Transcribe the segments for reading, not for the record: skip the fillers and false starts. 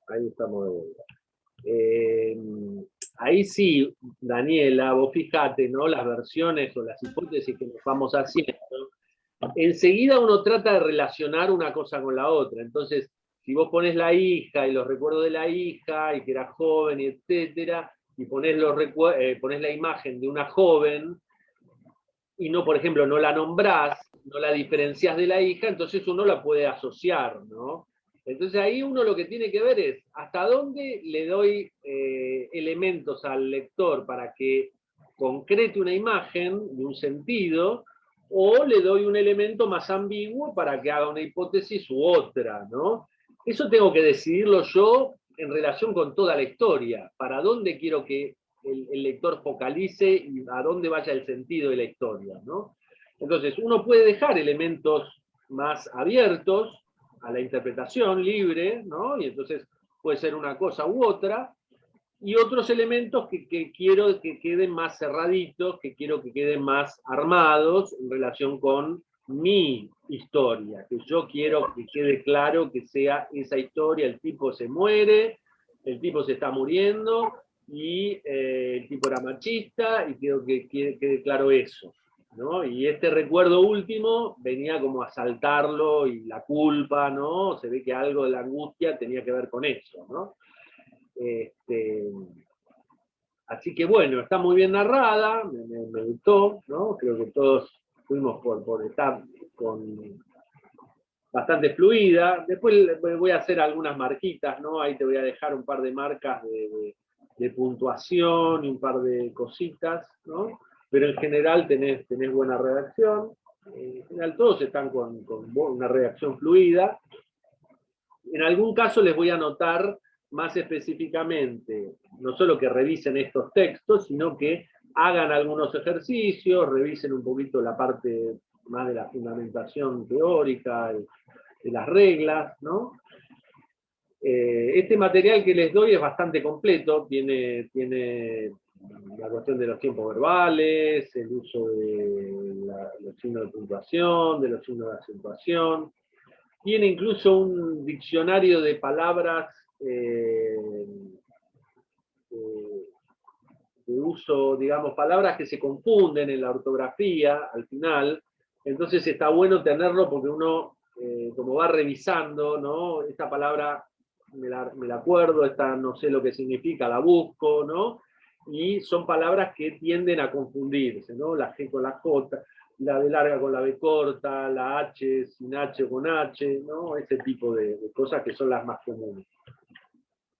Ahí estamos de vuelta. Ahí sí, Daniela, vos fijate, ¿no? Las versiones o las hipótesis que nos vamos haciendo. Enseguida uno trata de relacionar una cosa con la otra. Entonces, si vos pones la hija y los recuerdos de la hija, y que era joven, y etcétera, y pones la imagen de una joven, y no, por ejemplo, no la nombrás, no la diferenciás de la hija, entonces uno la puede asociar, ¿no? Entonces ahí uno lo que tiene que ver es hasta dónde le doy elementos al lector para que concrete una imagen de un sentido, o le doy un elemento más ambiguo para que haga una hipótesis u otra, ¿no? Eso tengo que decidirlo yo en relación con toda la historia, para dónde quiero que el lector focalice y a dónde vaya el sentido de la historia, ¿no? Entonces, uno puede dejar elementos más abiertos a la interpretación libre, ¿no? Y entonces puede ser una cosa u otra, y otros elementos que quiero que queden más cerraditos, que quiero que queden más armados en relación con mi historia, que yo quiero que quede claro que sea esa historia, el tipo se muere, el tipo se está muriendo, y el tipo era machista, y quiero que quede claro eso, ¿no? Y este recuerdo último venía como a saltarlo, y la culpa, ¿no? Se ve que algo de la angustia tenía que ver con eso, ¿no? Así que bueno, está muy bien narrada, me gustó, ¿no? Creo que todos fuimos por estar con bastante fluida. Después voy a hacer algunas marquitas, ¿no? Ahí te voy a dejar un par de marcas de puntuación y un par de cositas, ¿no? Pero en general tenés buena redacción. En general todos están con una redacción fluida. En algún caso les voy a anotar más específicamente, no solo que revisen estos textos, sino que hagan algunos ejercicios, revisen un poquito la parte más de la fundamentación teórica, de las reglas, ¿no? Este material que les doy es bastante completo, tiene la cuestión de los tiempos verbales, el uso de los signos de puntuación, de los signos de acentuación, tiene incluso un diccionario de palabras de uso, digamos, palabras que se confunden en la ortografía al final. Entonces está bueno tenerlo porque uno, como va revisando, ¿no? Esta palabra me la acuerdo, esta no sé lo que significa, la busco, ¿no? Y son palabras que tienden a confundirse, ¿no? La G con la J, la B larga con la B corta, la H sin H o con H, ¿no? Ese tipo de cosas que son las más comunes.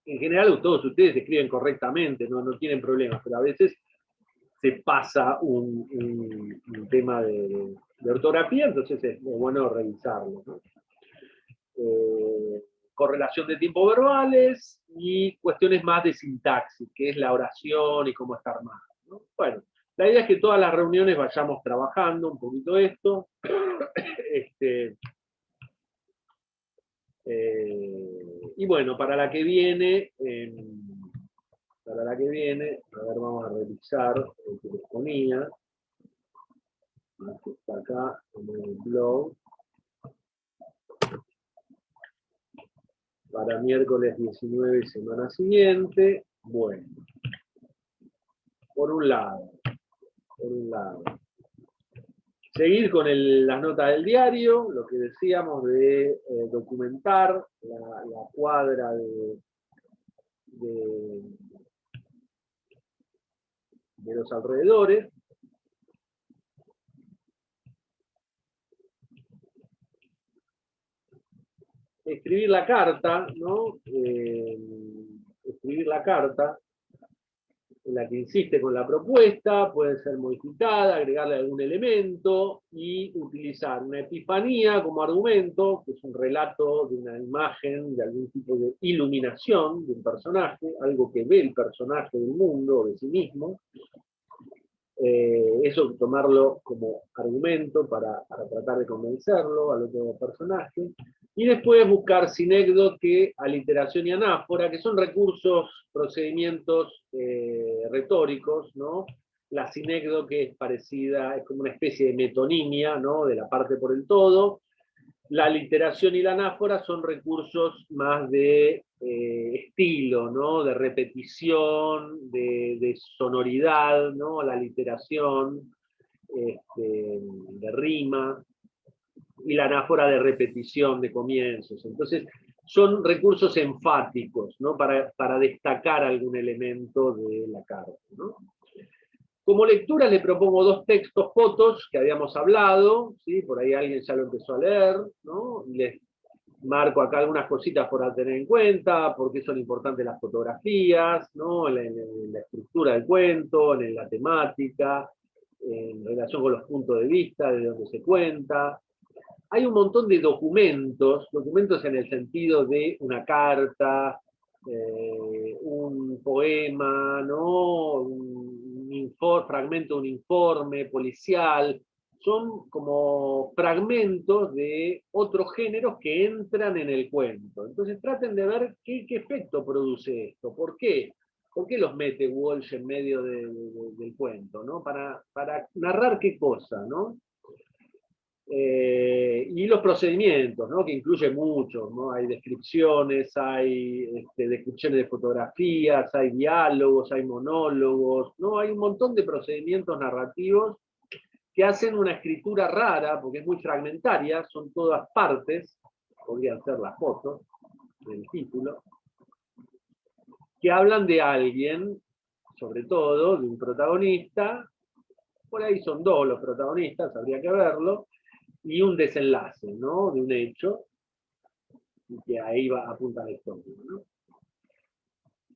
En general todos ustedes escriben correctamente, no tienen problemas, pero a veces se pasa un tema de ortografía, entonces es bueno revisarlo, ¿no? Correlación de tiempos verbales y cuestiones más de sintaxis, que es la oración y cómo está armada, ¿no? Bueno, la idea es que todas las reuniones vayamos trabajando un poquito esto. Y bueno, para la que viene, a ver, vamos a revisar el que les ponía. Aquí está acá en el blog. Para miércoles 19 semana siguiente. Bueno, por un lado. Seguir con las notas del diario, lo que decíamos de documentar la cuadra de los alrededores. Escribir la carta, ¿no? Escribir la carta en la que insiste con la propuesta, puede ser modificada, agregarle algún elemento y utilizar una epifanía como argumento, que es un relato de una imagen, de algún tipo de iluminación de un personaje, algo que ve el personaje del mundo o de sí mismo. Eso tomarlo como argumento para tratar de convencerlo al otro personaje. Y después buscar sinécdoque, aliteración y anáfora, que son recursos, procedimientos retóricos, ¿no? La sinécdoque es parecida, es como una especie de metonimia, ¿no? De la parte por el todo. La literación y la anáfora son recursos más de estilo, ¿no? De repetición, de sonoridad, ¿no? La literación, de rima, y la anáfora de repetición, de comienzos. Entonces, son recursos enfáticos, ¿no? Para destacar algún elemento de la carta, ¿no? Como lectura le propongo dos textos fotos que habíamos hablado, ¿sí? Por ahí alguien ya lo empezó a leer, ¿no? Les marco acá algunas cositas por tener en cuenta, por qué son importantes las fotografías, ¿no? En la estructura del cuento, en la temática, en relación con los puntos de vista, de donde se cuenta. Hay un montón de documentos en el sentido de una carta, un poema, ¿no? Fragmento de un informe policial. Son como fragmentos de otros géneros que entran en el cuento. Entonces traten de ver qué efecto produce esto, por qué. ¿Por qué los mete Walsh en medio del cuento? ¿No? Para narrar qué cosa, ¿no? Y los procedimientos, ¿no? Que incluye muchos, ¿no? Hay descripciones, hay descripciones de fotografías, hay diálogos, hay monólogos, ¿no? Hay un montón de procedimientos narrativos que hacen una escritura rara, porque es muy fragmentaria, son todas partes, podrían ser las fotos del título, que hablan de alguien, sobre todo, de un protagonista, por ahí son dos los protagonistas, habría que verlo, y un desenlace, ¿no? De un hecho, y que ahí va a apuntar la historia, ¿no?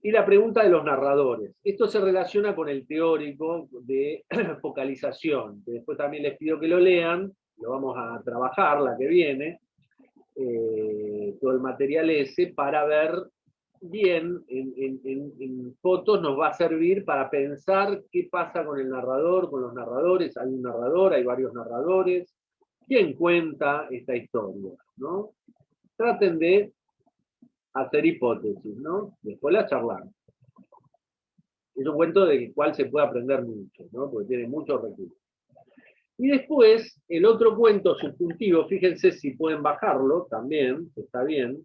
Y la pregunta de los narradores. Esto se relaciona con el teórico de focalización, que después también les pido que lo lean, lo vamos a trabajar la que viene, todo el material ese, para ver bien, en fotos nos va a servir para pensar qué pasa con el narrador, con los narradores, hay un narrador, hay varios narradores, quién cuenta esta historia, ¿no? Traten de hacer hipótesis, ¿no? Después la charlamos. Es un cuento del cual se puede aprender mucho, ¿no? Porque tiene muchos recursos. Y después, el otro cuento subjuntivo, fíjense si pueden bajarlo también, está bien,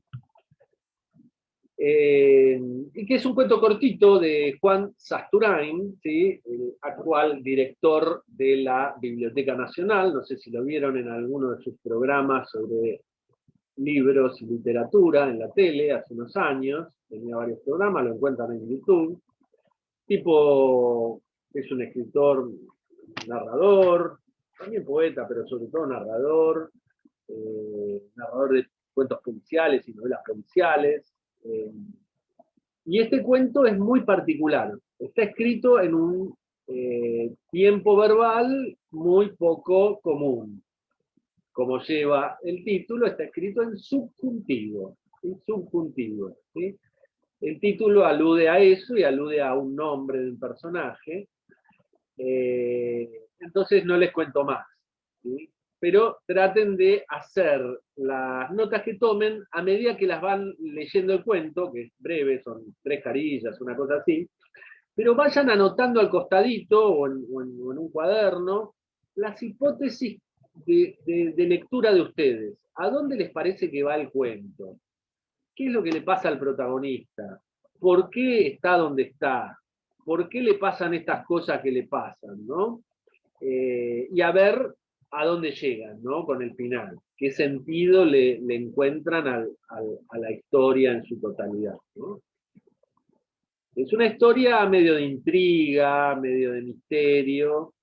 y que es un cuento cortito de Juan Sasturain, ¿sí? El actual director de la Biblioteca Nacional, no sé si lo vieron en alguno de sus programas sobre libros y literatura en la tele hace unos años, tenía varios programas, lo encuentran en YouTube. Tipo, es un escritor, narrador, también poeta, pero sobre todo narrador de cuentos policiales y novelas policiales. Y este cuento es muy particular, está escrito en un tiempo verbal muy poco común. Como lleva el título, está escrito en subjuntivo. ¿Sí? Subjuntivo. ¿Sí? El título alude a eso y alude a un nombre de un personaje. Entonces no les cuento más. ¿Sí? Pero traten de hacer las notas que tomen a medida que las van leyendo el cuento, que es breve, son 3 carillas, una cosa así, pero vayan anotando al costadito o en un cuaderno las hipótesis de lectura de ustedes. ¿A dónde les parece que va el cuento? ¿Qué es lo que le pasa al protagonista? ¿Por qué está donde está? ¿Por qué le pasan estas cosas que le pasan? ¿No? Y a ver a dónde llegan, ¿no? Con el final. ¿Qué sentido le encuentran a la historia en su totalidad? ¿No? Es una historia medio de intriga, medio de misterio,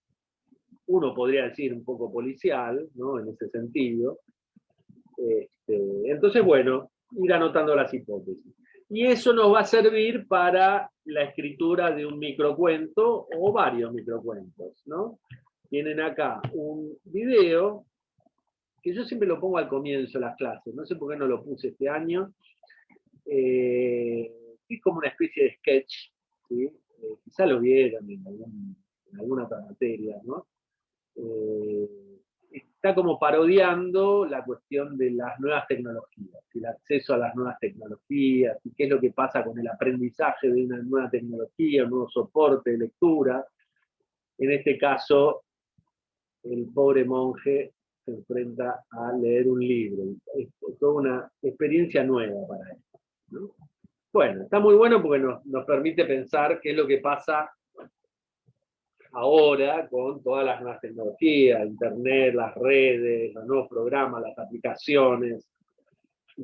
uno podría decir un poco policial, ¿no? En ese sentido. Entonces, bueno, ir anotando las hipótesis. Y eso nos va a servir para la escritura de un microcuento o varios microcuentos, ¿no? Tienen acá un video, que yo siempre lo pongo al comienzo de las clases, no sé por qué no lo puse este año, es como una especie de sketch, ¿sí? Quizá lo vieron en alguna otra materia, ¿no? Está como parodiando la cuestión de las nuevas tecnologías, el acceso a las nuevas tecnologías, y qué es lo que pasa con el aprendizaje de una nueva tecnología, un nuevo soporte de lectura. En este caso, el pobre monje se enfrenta a leer un libro. Es toda una experiencia nueva para él, ¿no? Bueno, está muy bueno porque nos permite pensar qué es lo que pasa ahora con todas las nuevas tecnologías, internet, las redes, los nuevos programas, las aplicaciones,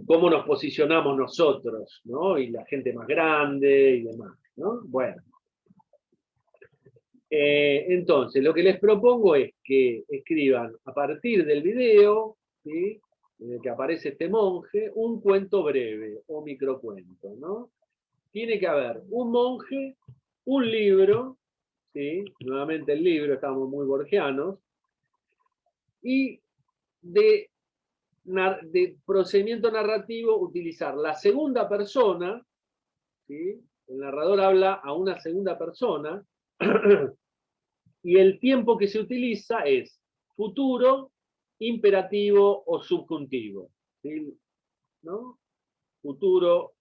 cómo nos posicionamos nosotros, ¿no? Y la gente más grande y demás, ¿no? Bueno. Entonces, lo que les propongo es que escriban a partir del video, ¿sí?, en el que aparece este monje, un cuento breve o microcuento, ¿no? Tiene que haber un monje, un libro, ¿sí?, nuevamente el libro, estamos muy borgianos, y de procedimiento narrativo utilizar la segunda persona, ¿sí? El narrador habla a una segunda persona, y el tiempo que se utiliza es futuro, imperativo o subjuntivo, ¿sí? ¿No? Futuro,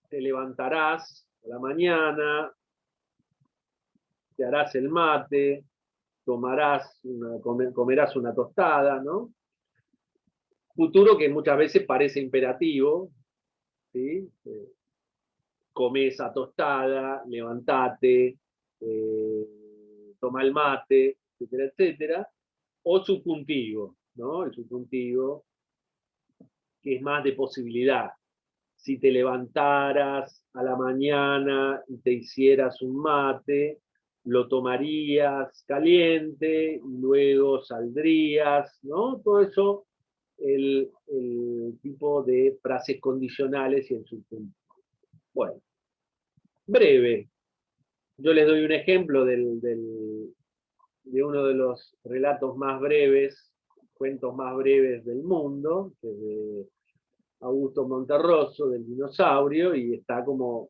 te levantarás a la mañana, te harás el mate, comerás una tostada, ¿no? Futuro que muchas veces parece imperativo, ¿sí? Come esa tostada, levantate, toma el mate, etcétera, etcétera, o subjuntivo, ¿no? El subjuntivo, que es más de posibilidad. Si te levantaras a la mañana y te hicieras un mate, lo tomarías caliente, y luego saldrías, ¿no? Todo eso, el tipo de frases condicionales y el subjuntivo. Bueno, breve. Yo les doy un ejemplo de uno de los relatos más breves, cuentos más breves del mundo, que es de Augusto Monterroso, del dinosaurio, y está como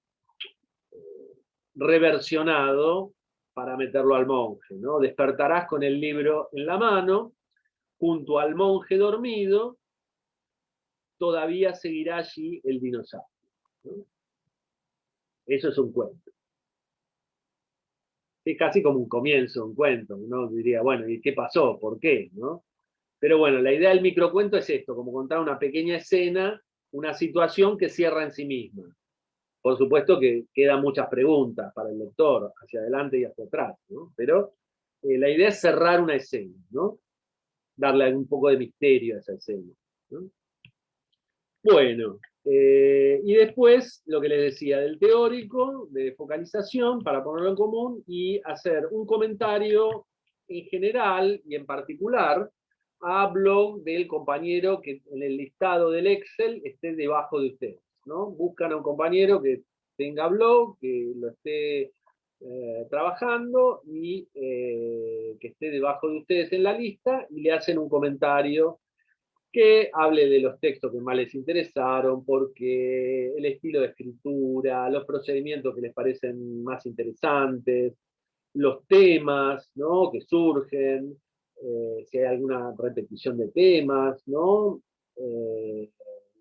reversionado para meterlo al monje, ¿no? Despertarás con el libro en la mano, junto al monje dormido, todavía seguirá allí el dinosaurio, ¿no? Eso es un cuento. Es casi como un comienzo, un cuento, ¿no? Diría, bueno, ¿y qué pasó? ¿Por qué? ¿No? Pero bueno, la idea del microcuento es esto, como contar una pequeña escena, una situación que cierra en sí misma. Por supuesto que quedan muchas preguntas para el lector, hacia adelante y hacia atrás, ¿no? Pero la idea es cerrar una escena, ¿no? Darle un poco de misterio a esa escena, ¿no? Bueno, y después lo que les decía del teórico, de focalización, para ponerlo en común, y hacer un comentario en general y en particular a blog del compañero que en el listado del Excel esté debajo de ustedes, ¿no? Buscan a un compañero que tenga blog, que lo esté trabajando y que esté debajo de ustedes en la lista y le hacen un comentario que hable de los textos que más les interesaron, porque el estilo de escritura, los procedimientos que les parecen más interesantes, los temas, ¿no?, que surgen, si hay alguna repetición de temas, ¿no? En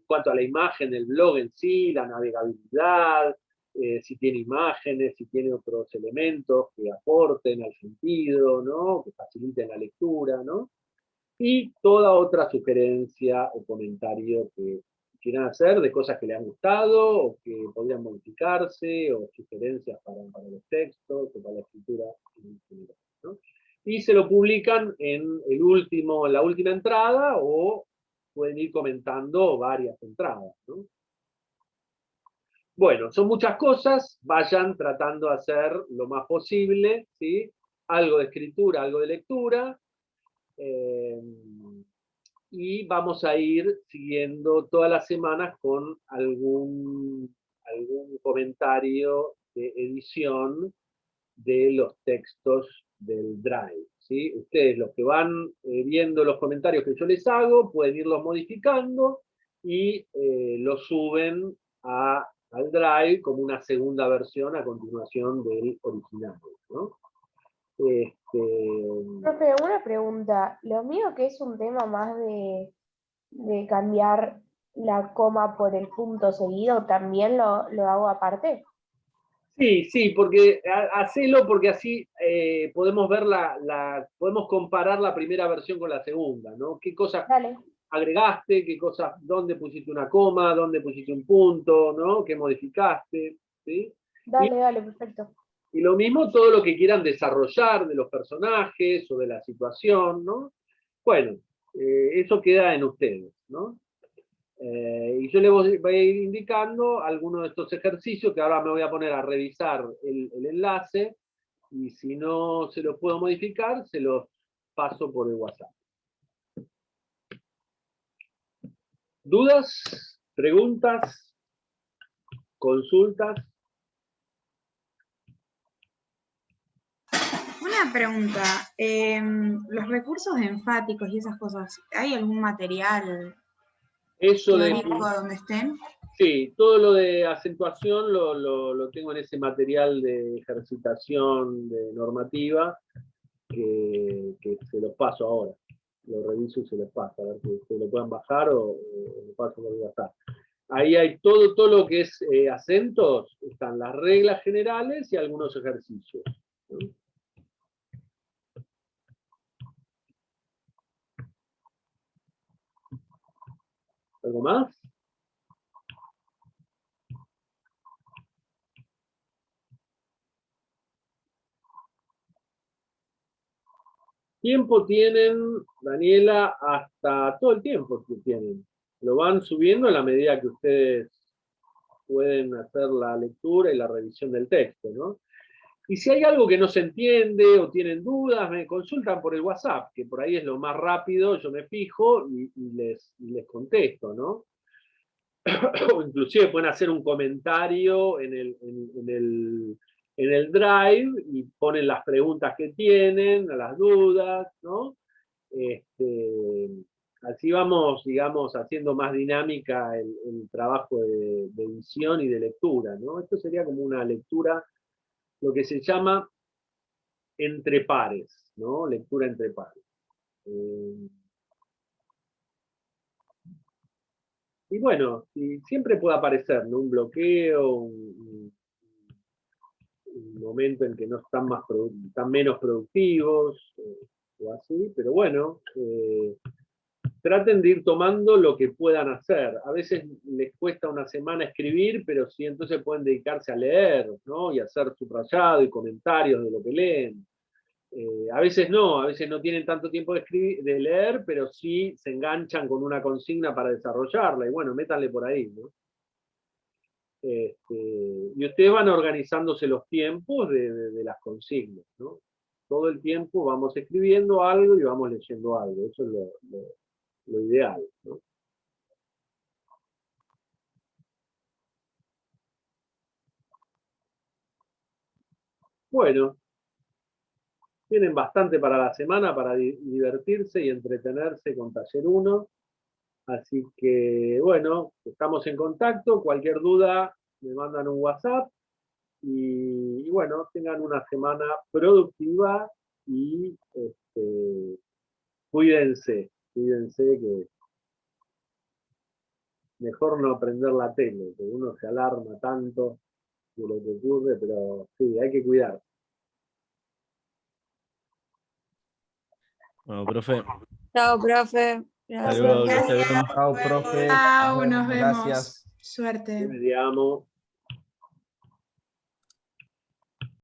cuanto a la imagen del blog en sí, la navegabilidad, si tiene imágenes, si tiene otros elementos que aporten al sentido, ¿no?, que faciliten la lectura, ¿no? Y toda otra sugerencia o comentario que quieran hacer de cosas que les han gustado o que podrían modificarse, o sugerencias para los textos o para la escritura en general, ¿no? Y se lo publican en la última entrada, o pueden ir comentando varias entradas, ¿no? Bueno, son muchas cosas, vayan tratando de hacer lo más posible, ¿sí? Algo de escritura, algo de lectura, y vamos a ir siguiendo todas las semanas con algún comentario de edición de los textos del Drive, ¿sí? Ustedes, los que van viendo los comentarios que yo les hago, pueden irlos modificando y los suben al Drive como una segunda versión a continuación del original, ¿no? Profe, una pregunta. Lo mío que es un tema más de cambiar la coma por el punto seguido, ¿también lo hago aparte? Sí, porque hacelo porque así podemos ver podemos comparar la primera versión con la segunda, ¿no? ¿Qué cosas Dale, agregaste? ¿Qué cosas, dónde pusiste una coma? ¿Dónde pusiste un punto? ¿No? ¿Qué modificaste? ¿Sí? Y, dale, perfecto. y lo mismo todo lo que quieran desarrollar de los personajes o de la situación, ¿no? Bueno, eso queda en ustedes, ¿no? Y yo les voy a ir indicando algunos de estos ejercicios que ahora me voy a poner a revisar el enlace y si no se los puedo modificar, se los paso por el WhatsApp. ¿Dudas? ¿Preguntas? ¿Consultas? Una pregunta, los recursos enfáticos y esas cosas, ¿hay algún material Eso de... teórico donde estén? Sí, todo lo de acentuación lo tengo en ese material de ejercitación de normativa que se los paso ahora. Lo reviso y se los paso, a ver si se lo puedan bajar o lo paso por WhatsApp. Ahí hay todo lo que es acentos, están las reglas generales y algunos ejercicios, ¿no? ¿Algo más? Tiempo tienen, Daniela, hasta todo el tiempo que tienen. Lo van subiendo en la medida que ustedes pueden hacer la lectura y la revisión del texto, ¿no? Y si hay algo que no se entiende o tienen dudas, me consultan por el WhatsApp, que por ahí es lo más rápido, yo me fijo y les contesto, ¿no? O inclusive pueden hacer un comentario en el Drive y ponen las preguntas que tienen, las dudas, ¿no? Así vamos, digamos, haciendo más dinámica el trabajo de edición y de lectura, ¿no? Esto sería como una lectura, lo que se llama entre pares, ¿no? Lectura entre pares. Y bueno, siempre puede aparecer, ¿no? Un bloqueo, un momento en que no están menos productivos, o así, pero bueno, traten de ir tomando lo que puedan hacer. A veces les cuesta una semana escribir, pero sí, entonces pueden dedicarse a leer, ¿no? Y hacer subrayado y comentarios de lo que leen. A veces no tienen tanto tiempo de leer, pero sí se enganchan con una consigna para desarrollarla, y bueno, métanle por ahí, ¿no? Y ustedes van organizándose los tiempos de las consignas, ¿no? Todo el tiempo vamos escribiendo algo y vamos leyendo algo, eso es lo ideal, ¿no? Bueno, tienen bastante para la semana para divertirse y entretenerse con Taller 1. Así que, bueno, estamos en contacto. Cualquier duda, me mandan un WhatsApp. Y bueno, tengan una semana productiva y cuídense que mejor no prender la tele, que uno se alarma tanto de lo que ocurre, pero sí, hay que cuidar. Bueno, profe, Chao, profe. hasta luego, que esté bien. Gracias. Chao, profe. Chao, nos vemos. Gracias. Suerte. Te amo.